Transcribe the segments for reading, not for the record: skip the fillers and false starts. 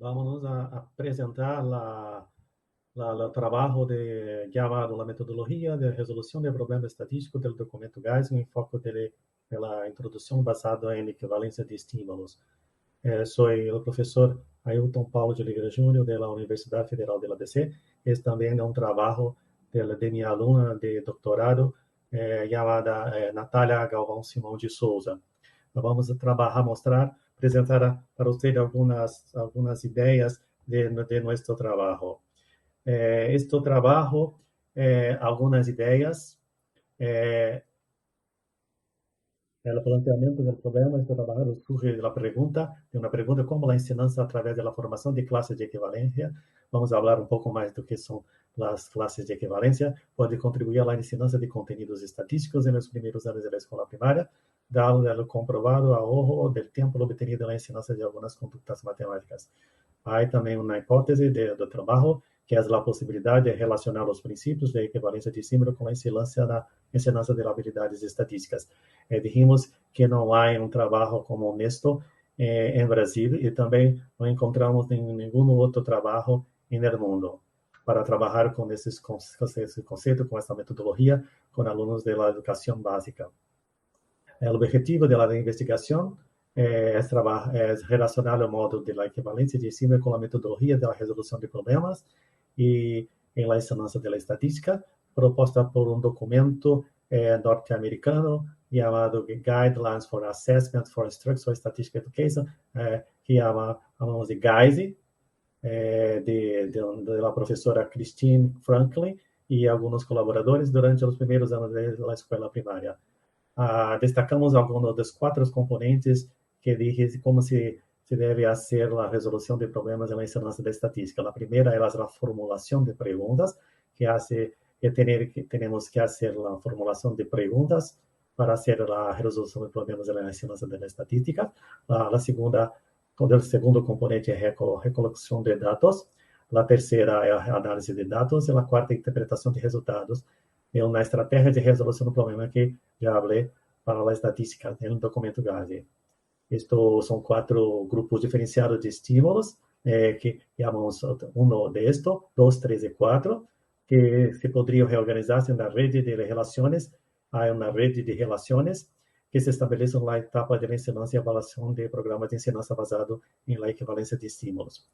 Vamos a apresentar o trabalho llamado La Metodología de Resolución de Problemas Estadísticos del Documento GAIS, um enfoque pela introdução basada em equivalência de estímulos. Sou o professor Ailton Paulo de Oliveira Júnior, da Universidade Federal de ABC. Este também é um trabalho de minha aluna de doutorado, chamada Natália Galvão Simão de Souza. Vamos trabalhar, mostrar, apresentar para você algumas ideias de nosso trabalho. Este trabalho, algumas ideias, o planteamento do problema, este trabalho surge de uma pergunta como a ensinança através da formação de classes de equivalência. Vamos falar um pouco mais do que são as classes de equivalência, pode contribuir à ensinança de conteúdos estatísticos nos primeiros anos da escola primária, dado o comprovado ahorro do tempo obtenido na ensinança de algumas condutas matemáticas. Há também uma hipótese do trabalho, que é a possibilidade de relacionar os princípios de equivalência de símbolo com a ensinança de habilidades estatísticas. Dijimos que não há um trabalho como este em Brasil e também não encontramos nenhum outro trabalho no mundo para trabalhar com esse conceito, com essa metodologia, com alunos da educação básica. O objetivo da investigação é relacionar o modo de equivalência de símbolo com a metodologia da resolução de problemas e em la ensinança da estatística, proposta por um documento norte-americano chamado Guidelines for Assessment for Structural Statistical Education, que chamamos de GAISE, da professora Christine Franklin e alguns colaboradores durante os primeiros anos da escola primária. Destacamos alguns dos 4 componentes que dizem como se deve fazer a resolução de problemas na ensinança da estatística. A primeira é a formulação de perguntas, temos que fazer a formulação de perguntas para fazer a resolução de problemas na ensinança da estatística. O segundo componente é a recolecção de dados. A terceira é a análise de dados. E a quarta, a interpretação de resultados. É uma estratégia de resolução do problema que já falei para a estatística no documento GAISE. Estes são 4 grupos diferenciados de estímulos, que chamamos um de estes, 2, 3 e 4, que se poderiam reorganizar em uma rede de relações. Há uma rede de relações que se estabelece na etapa de ensinança e avaliação de programas de ensinança basado em la equivalência de estímulos.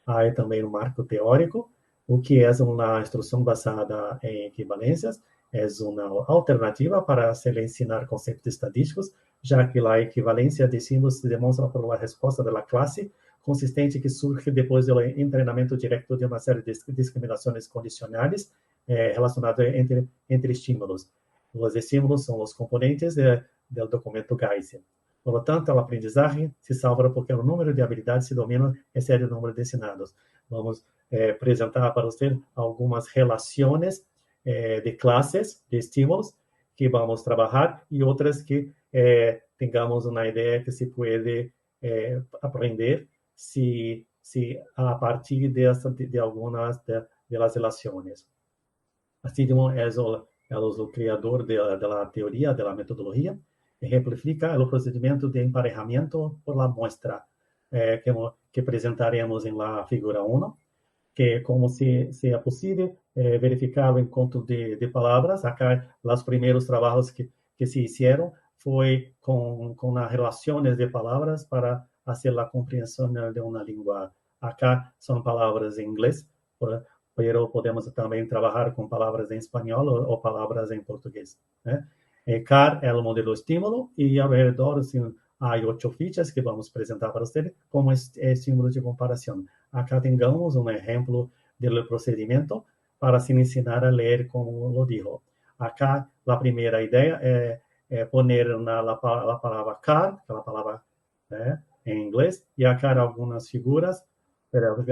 Há também um marco teórico, o que é uma instrução basada em equivalências, é uma alternativa para se ensinar conceitos estadísticos, já que a equivalência de símbolos se demonstra por uma resposta da classe consistente que surge depois do treinamento direto de uma série de discriminações condicionais relacionadas entre estímulos. Os estímulos são os componentes do documento GAISE. Por lo tanto, a aprendizagem se salva porque o número de habilidades se domina excede o número de ensinados. Vamos apresentar para você algumas relações de classes, de estímulos, que vamos trabalhar, e outras que tenhamos uma ideia que se pode aprender se a partir de algumas das relações. Assim, é o criador da teoria, da metodologia, exemplifica o procedimento de emparejamento por la muestra, que apresentaremos na figura 1, que como se é possível verificar o encontro de palavras. Acá, os primeiros trabalhos que se fizeram foi com as relações de palavras para fazer a compreensão de uma língua. Acá são palavras em inglês, mas podemos também trabalhar com palavras em espanhol ou palavras em português. CAR é o modelo estímulo e ao redor há 8 fichas que vamos apresentar para você como estímulo de comparação. Acá temos um exemplo do procedimento para se ensinar a ler como lo dijo. Acá a primeira ideia é poner a palavra car, que é a palavra em inglês, e acá algumas figuras, pero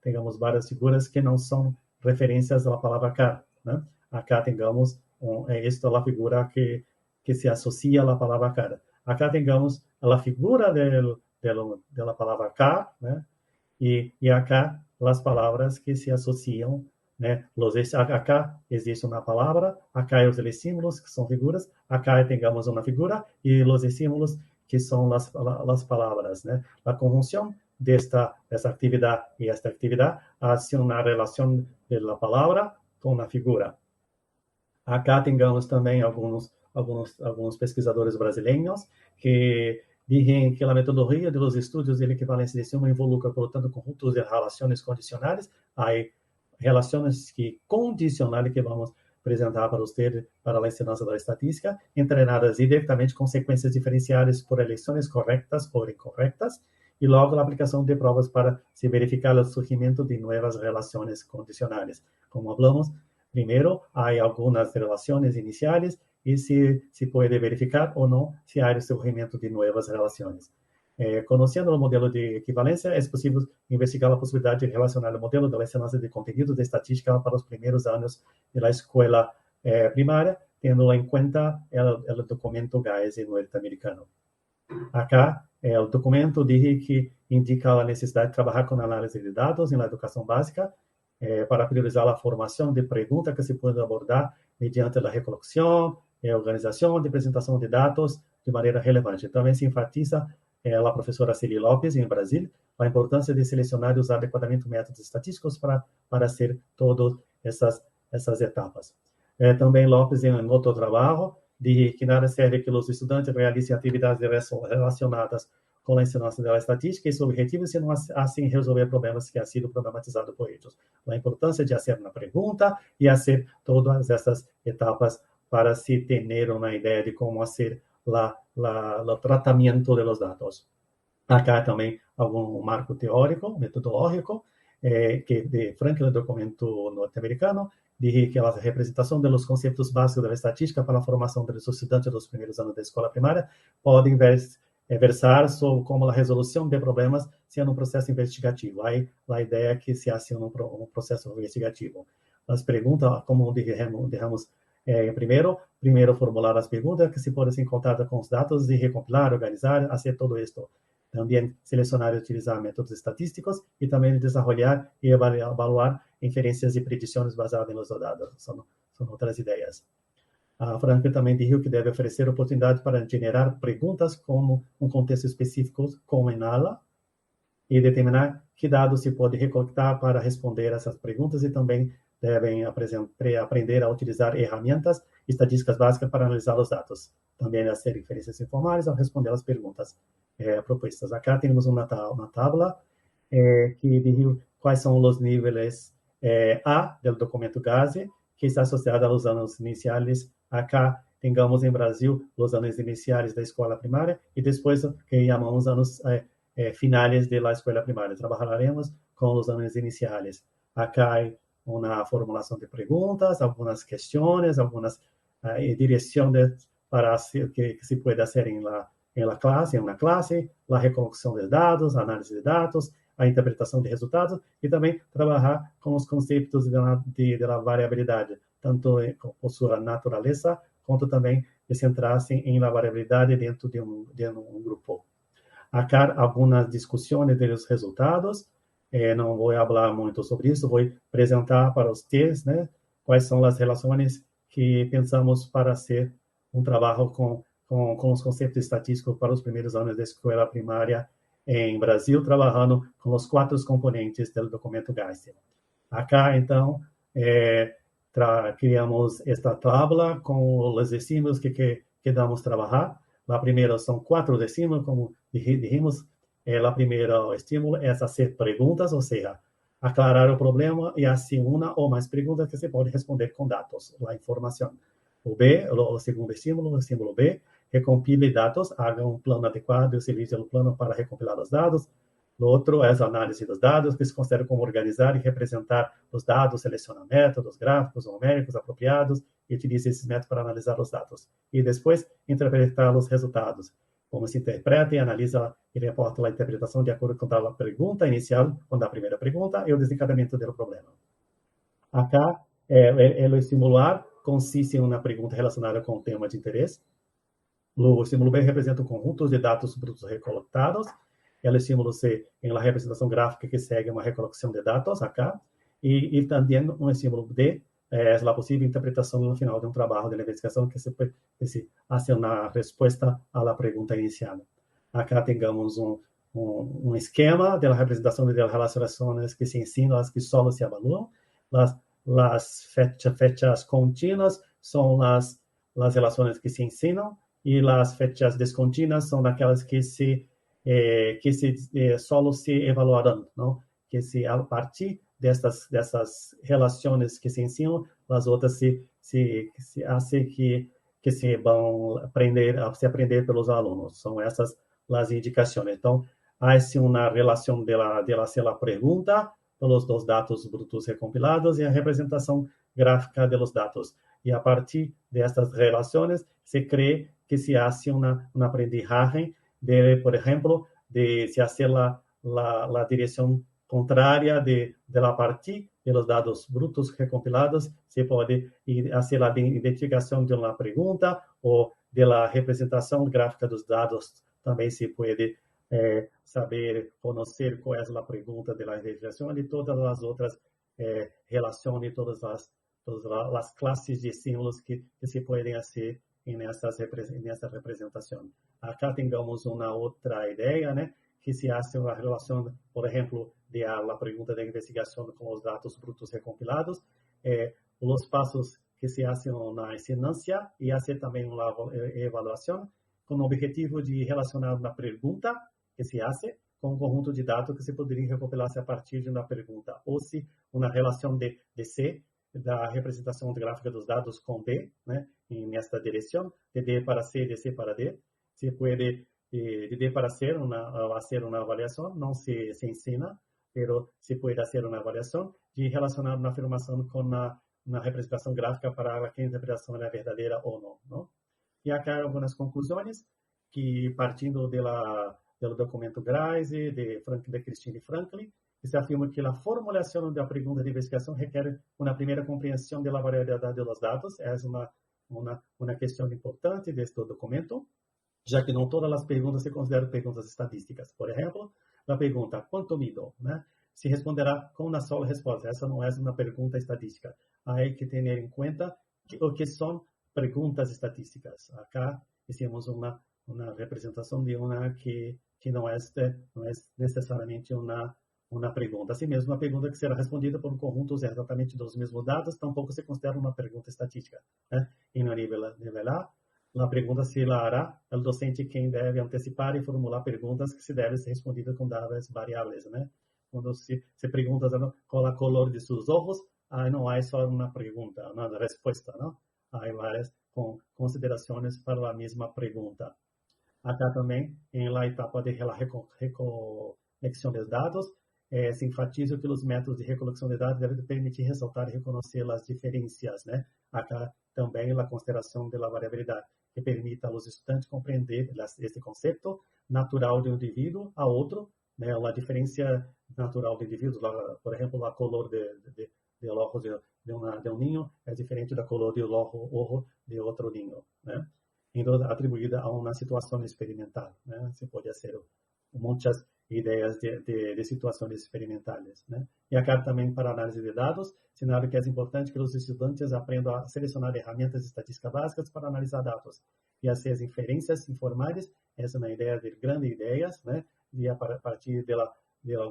temos várias figuras que não são referências à palavra car. Acá temos esta é a figura que se associa à palavra car. Acá temos a figura da palavra car, e acá as palavras que se associam, acá existe uma palavra, acá os estímulos, que são figuras, acá temos uma figura, e os estímulos, que são as palavras. A conjunção de esta actividad y esta actividad hace una relación de la palabra con la figura. Acá tengamos também alguns pesquisadores brasileiros que dizem que a metodologia dos estudos de equivalência de suma involucra, portanto, conjuntos de relações condicionais. Há relações condicionais que vamos apresentar para vocês para a ensinança da estatística, entrenadas diretamente com sequências diferenciais por eleições corretas ou incorretas, e logo a aplicação de provas para se verificar o surgimento de novas relações condicionais. Como falamos, primeiro, há algumas relações iniciais e se pode verificar ou não se há o surgimento de novas relações. Conhecendo o modelo de equivalência, é possível investigar a possibilidade de relacionar o modelo da ensinança de conteúdo de estatística para os primeiros anos da escola primária, tendo em conta o documento GAES norte-americano. Acá, o documento diz que indica a necessidade de trabalhar com análise de dados na educação básica, para priorizar a formação de perguntas que se podem abordar mediante a recolocação, organização e apresentação de dados de maneira relevante. Também se enfatiza a professora Celi Lopes, em Brasil, a importância de selecionar e usar adequadamente métodos estatísticos para fazer todas essas etapas. Também Lopes, em outro trabalho, diz que nada serve que os estudantes realizem atividades relacionadas com a ensinança da estatística e seu objetivo se não assim resolver problemas que han sido problematizados por eles. A importância de fazer uma pergunta e fazer todas essas etapas para se ter uma ideia de como fazer o tratamento dos dados. Acá também algum marco teórico, metodológico, que de Franklin, documento norte-americano, diz que a representação dos conceitos básicos da estatística para a formação dos estudantes dos primeiros anos da escola primária podem versar sobre como a resolução de problemas sendo um processo investigativo. Aí a ideia é que se hace um processo investigativo. As perguntas, como digamos, primeiro formular as perguntas que se podem ser encontradas com os dados e recompilar, organizar, fazer todo isto. Também selecionar e utilizar métodos estatísticos e também desenvolver e evaluar inferências e predições baseadas nos dados. São outras ideias. A Franklin também disse que deve oferecer oportunidade para gerar perguntas com um contexto específico, como em aula, e determinar que dados se pode recolectar para responder essas perguntas e também devem aprender a utilizar ferramentas estatísticas básicas para analisar os dados. Também fazer inferências informais ao responder às perguntas propostas. Acá temos uma tábua que diz quais são os níveis A do documento GASE, que está associado aos anos iniciais. Acá temos em Brasil os anos iniciais da escola primária e depois que chamamos anos finais da escola primária. Trabalharemos com os anos iniciais. Acá há uma formulação de perguntas, algumas questões, algumas direções para que se pode fazer em uma classe, a recolocação de dados, a análise de dados, a interpretação de resultados e também trabalhar com os conceitos da variabilidade, tanto por sua natureza, quanto também de centrar-se em la variabilidade dentro de um grupo. Acá algumas discussões dos resultados. Não vou falar muito sobre isso, vou apresentar para vocês, quais são as relações que pensamos para ser um trabalho com os conceitos estatísticos para os primeiros anos da escola primária em Brasil, trabalhando com os 4 componentes do documento GAES. Acá, então, criamos esta tábua com os decímeros que damos trabalhar. A primeira são 4 decímeros, como dijimos. O primeiro estímulo é fazer perguntas, ou seja, aclarar o problema e assim uma ou mais perguntas que se pode responder com dados, a informação. O segundo estímulo, o estímulo B, recompile dados, haga um plano adequado e utilize o plano para recompilar os dados. O outro é a análise dos dados, que se considera como organizar e representar os dados, seleciona métodos gráficos ou numéricos apropriados e utiliza esses métodos para analisar os dados. E depois, interpretar os resultados. Como se interpreta e analisa e reporta a interpretação de acordo com a pergunta inicial, com a primeira pergunta e o desencadeamento do problema. Acá, o estímulo A consiste em uma pergunta relacionada com o tema de interesse. O estímulo B representa um conjunto de dados brutos recoletados. O estímulo C em la representação gráfica que segue uma recolocação de dados acá. E também um estímulo D é a possível interpretação no final de um trabalho de investigação que se hace uma resposta à pergunta inicial. Acá temos un esquema de la representación de las relaciones que se enseñan, las que solo se evalúan. Las fechas continuas son las relaciones que se enseñan y las fechas descontinuas son aquellas que solo se evaluarán, ¿no? Que a partir de estas relaciones que se enseñan, las otras se hace que se van a aprender pelos alunos. São essas as indicações. Então, há-se uma relação de la pergunta, pelos dos dados brutos recompilados e a representação gráfica dos dados. E a partir destas relações, se crê que se hace uma aprendizagem de, por exemplo, de se hacer la direção contrária de la partir de los dados brutos recompilados, se pode fazer a identificação de uma pergunta ou de la representação gráfica dos dados. Também se pode saber, conhecer qual é a pergunta de la identificação e todas as outras relações, todas as classes de símbolos que se podem fazer nessa representação. Acá temos uma outra ideia, né? Que se hace uma relação, por exemplo, de la pergunta de investigação com os dados brutos recompilados, os passos que se hacen na enseñanza e hacer também uma avaliação com o objetivo de relacionar uma pergunta que se hace com um conjunto de dados que se poderiam recompilar-se a partir de uma pergunta, ou se uma relação de C, da representação gráfica dos dados com D, né, nesta direção, de D para C, de C para D, se pode de D para ser uma avaliação, não se ensina, mas se pode fazer uma avaliação de relacionar uma afirmação com uma representação gráfica para que a interpretação é verdadeira ou não, não? E acá algumas conclusões que partindo do documento Grice de Christine Franklin, que se afirma que a formulação da pergunta de investigação requer uma primeira compreensão da variabilidade dos dados. Essa é uma questão importante deste documento, já que não todas as perguntas se consideram perguntas estatísticas. Por exemplo, a pergunta quanto mido, né? Se responderá com uma só resposta. Essa não é uma pergunta estatística. Há que ter em conta o que são perguntas estatísticas. Acá fizemos uma representação de uma que não é necessariamente uma pergunta. Assim mesmo, uma pergunta que será respondida por um conjunto exatamente dos mesmos dados, tampouco se considera uma pergunta estatística, né? E no nível A, a pergunta se la hará o docente quem deve antecipar e formular perguntas que se devem ser respondidas com dadas variáveis, né? Quando se pergunta qual a color de seus olhos, aí não há só uma pergunta, uma resposta, não? Há várias considerações para a mesma pergunta. Acá também, em la etapa de reconexão de dados, se enfatiza que os métodos de recolecção de dados devem permitir ressaltar e reconhecer as diferenças, né? Acá também a consideração da variabilidade, que permita aos estudantes compreender este conceito natural de um indivíduo a outro, né? A diferença natural de indivíduos, por exemplo, a color de ojos de um ninho é diferente da color de ojo de outro ninho, né? Então, atribuída a uma situação experimental, né? Se pode fazer muitas ideias de situações experimentais, né? E acá também para análise de dados, sinal que é importante que os estudantes aprendam a selecionar ferramentas estatísticas básicas para analisar dados e fazer as inferências informais. Essa é uma ideia de grandes ideias, né? E a partir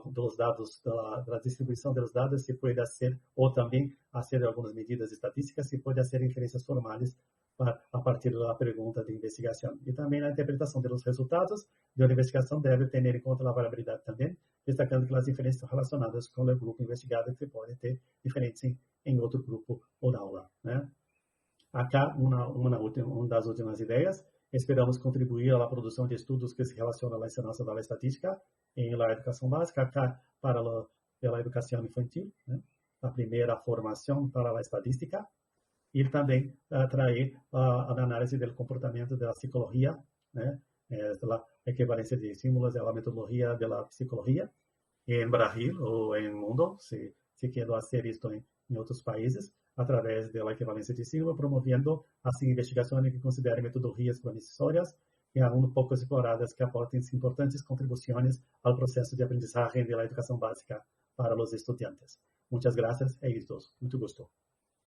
dos dados, da distribuição dos dados, se pode fazer, ou também fazer algumas medidas estatísticas, se pode fazer inferências formais a partir da pergunta de investigação. E também a interpretação dos resultados de uma investigação deve ter em conta a variabilidade também, destacando que as inferências relacionadas com o grupo investigado que podem ter diferentes em outro grupo ou na aula, né? Acá, uma das últimas ideias, esperamos contribuir à produção de estudos que se relacionam à ensinança da estatística em la educação básica, acá para a educação infantil, né? A primeira formação para a estadística, e também atrair a análise do comportamento da psicologia, né? A equivalência de estímulos, a metodologia da psicologia em Brasil ou em mundo, se quer fazer isto em outros países, através da equivalência de estímulo, promovendo assim investigações que considerem metodologias promissórias e aún pouco exploradas que aportem importantes contribuições ao processo de aprendizagem da educação básica para os estudantes. Muitas graças, é isso. Muito gosto.